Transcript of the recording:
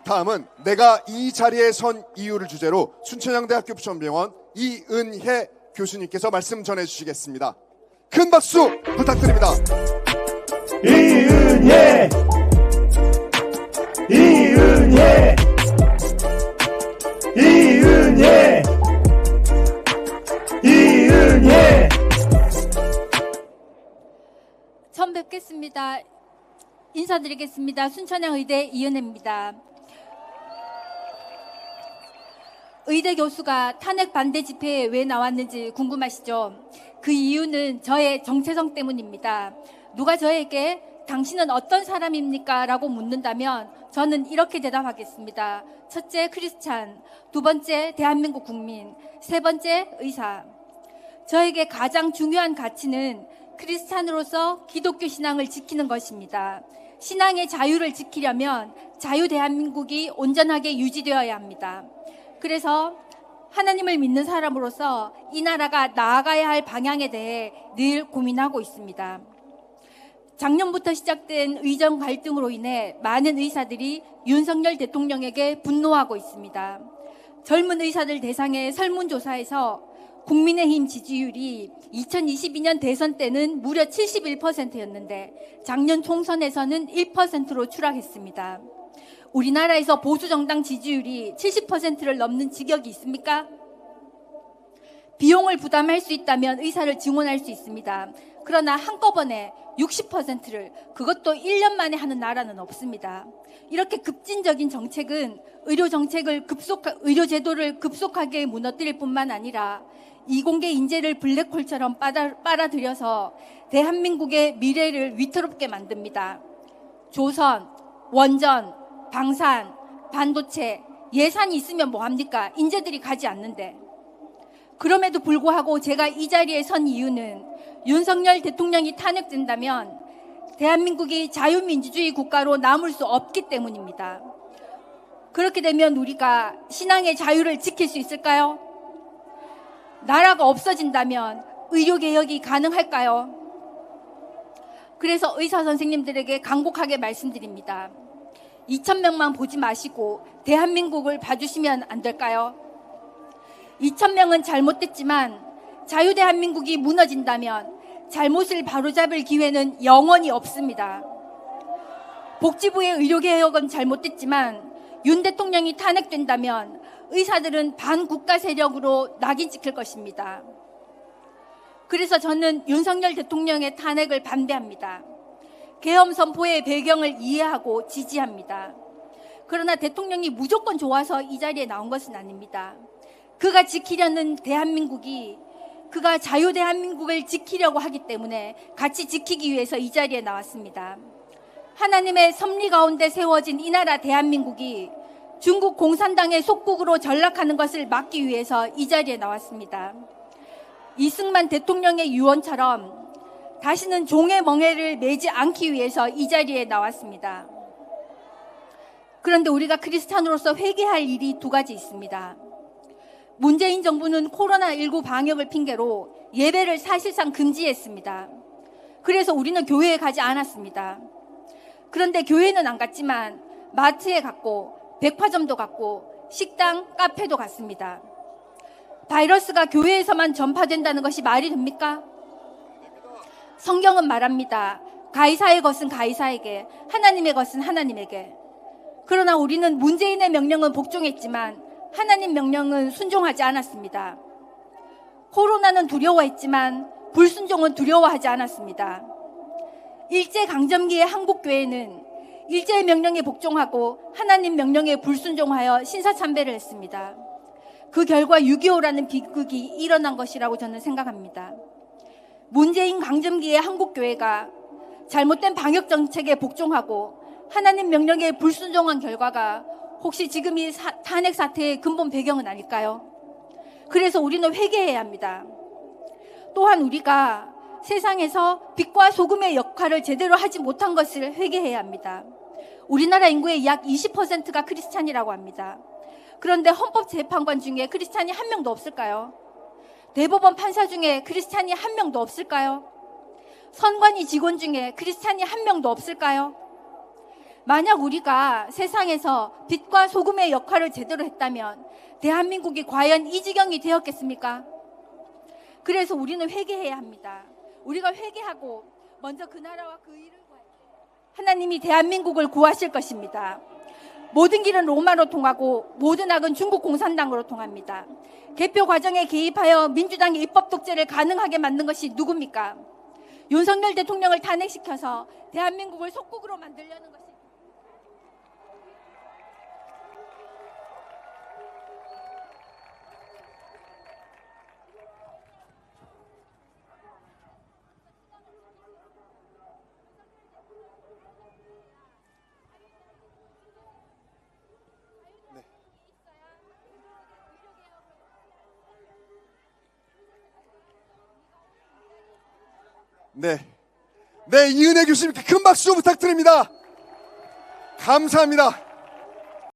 다음은 내가 이 자리에 선 이유를 주제로 순천향대학교 부천병원 이은혜 교수님께서 말씀 전해주시겠습니다. 큰 박수 부탁드립니다. 이은혜, 이은혜, 이은혜, 이은혜. 처음 뵙겠습니다. 인사드리겠습니다. 순천향의대 이은혜입니다. 의대 교수가 탄핵 반대 집회에 왜 나왔는지 궁금하시죠? 그 이유는 저의 정체성 때문입니다. 누가 저에게 당신은 어떤 사람입니까? 라고 묻는다면 저는 이렇게 대답하겠습니다. 첫째, 크리스찬. 두 번째, 대한민국 국민. 세 번째, 의사. 저에게 가장 중요한 가치는 크리스찬으로서 기독교 신앙을 지키는 것입니다. 신앙의 자유를 지키려면 자유 대한민국이 온전하게 유지되어야 합니다. 그래서 하나님을 믿는 사람으로서 이 나라가 나아가야 할 방향에 대해 늘 고민하고 있습니다. 작년부터 시작된 의정 갈등으로 인해 많은 의사들이 윤석열 대통령에게 분노하고 있습니다. 젊은 의사들 대상의 설문조사에서 국민의힘 지지율이 2022년 대선 때는 무려 71%였는데 작년 총선에서는 1%로 추락했습니다. 우리나라에서 보수정당 지지율이 70%를 넘는 직역이 있습니까? 비용을 부담할 수 있다면 의사를 증원할 수 있습니다. 그러나 한꺼번에 60%를 그것도 1년 만에 하는 나라는 없습니다. 이렇게 급진적인 정책은 의료제도를 급속하게 무너뜨릴 뿐만 아니라 이공계 인재를 블랙홀처럼 빨아들여서 대한민국의 미래를 위태롭게 만듭니다. 조선, 원전, 방산, 반도체, 예산이 있으면 뭐합니까? 인재들이 가지 않는데. 그럼에도 불구하고 제가 이 자리에 선 이유는 윤석열 대통령이 탄핵된다면 대한민국이 자유민주주의 국가로 남을 수 없기 때문입니다. 그렇게 되면 우리가 신앙의 자유를 지킬 수 있을까요? 나라가 없어진다면 의료개혁이 가능할까요? 그래서 의사 선생님들에게 간곡하게 말씀드립니다. 2,000명만 보지 마시고 대한민국을 봐주시면 안 될까요? 2,000명은 잘못됐지만 자유대한민국이 무너진다면 잘못을 바로잡을 기회는 영원히 없습니다. 복지부의 의료개혁은 잘못됐지만 윤 대통령이 탄핵된다면 의사들은 반국가 세력으로 낙인 찍힐 것입니다. 그래서 저는 윤석열 대통령의 탄핵을 반대합니다. 계엄 선포의 배경을 이해하고 지지합니다. 그러나 대통령이 무조건 좋아서 이 자리에 나온 것은 아닙니다. 그가 지키려는 대한민국이 그가 자유 대한민국을 지키려고 하기 때문에 같이 지키기 위해서 이 자리에 나왔습니다. 하나님의 섭리 가운데 세워진 이 나라 대한민국이 중국 공산당의 속국으로 전락하는 것을 막기 위해서 이 자리에 나왔습니다. 이승만 대통령의 유언처럼 다시는 종의 멍에를 매지 않기 위해서 이 자리에 나왔습니다. 그런데 우리가 크리스찬으로서 회개할 일이 두 가지 있습니다. 문재인 정부는 코로나19 방역을 핑계로 예배를 사실상 금지했습니다. 그래서 우리는 교회에 가지 않았습니다. 그런데 교회는 안 갔지만 마트에 갔고 백화점도 갔고 식당, 카페도 갔습니다. 바이러스가 교회에서만 전파된다는 것이 말이 됩니까? 성경은 말합니다. 가이사의 것은 가이사에게, 하나님의 것은 하나님에게. 그러나 우리는 문재인의 명령은 복종했지만 하나님 명령은 순종하지 않았습니다. 코로나는 두려워했지만 불순종은 두려워하지 않았습니다. 일제강점기의 한국교회는 일제의 명령에 복종하고 하나님 명령에 불순종하여 신사참배를 했습니다. 그 결과 6.25라는 비극이 일어난 것이라고 저는 생각합니다. 문재인 강점기의 한국교회가 잘못된 방역정책에 복종하고 하나님 명령에 불순종한 결과가 혹시 지금 이 탄핵 사태의 근본 배경은 아닐까요? 그래서 우리는 회개해야 합니다. 또한 우리가 세상에서 빛과 소금의 역할을 제대로 하지 못한 것을 회개해야 합니다. 우리나라 인구의 약 20%가 크리스찬이라고 합니다. 그런데 헌법재판관 중에 크리스찬이 한 명도 없을까요? 대법원 판사 중에 크리스찬이 한 명도 없을까요? 선관위 직원 중에 크리스찬이 한 명도 없을까요? 만약 우리가 세상에서 빛과 소금의 역할을 제대로 했다면 대한민국이 과연 이 지경이 되었겠습니까? 그래서 우리는 회개해야 합니다. 우리가 회개하고 먼저 그 나라와 그 일을 구할 때 하나님이 대한민국을 구하실 것입니다. 모든 길은 로마로 통하고 모든 악은 중국 공산당으로 통합니다. 개표 과정에 개입하여 민주당의 입법 독재를 가능하게 만든 것이 누굽니까? 윤석열 대통령을 탄핵시켜서 대한민국을 속국으로 만들려는 것이 네, 이은혜 교수님께 큰 박수 부탁드립니다. 감사합니다.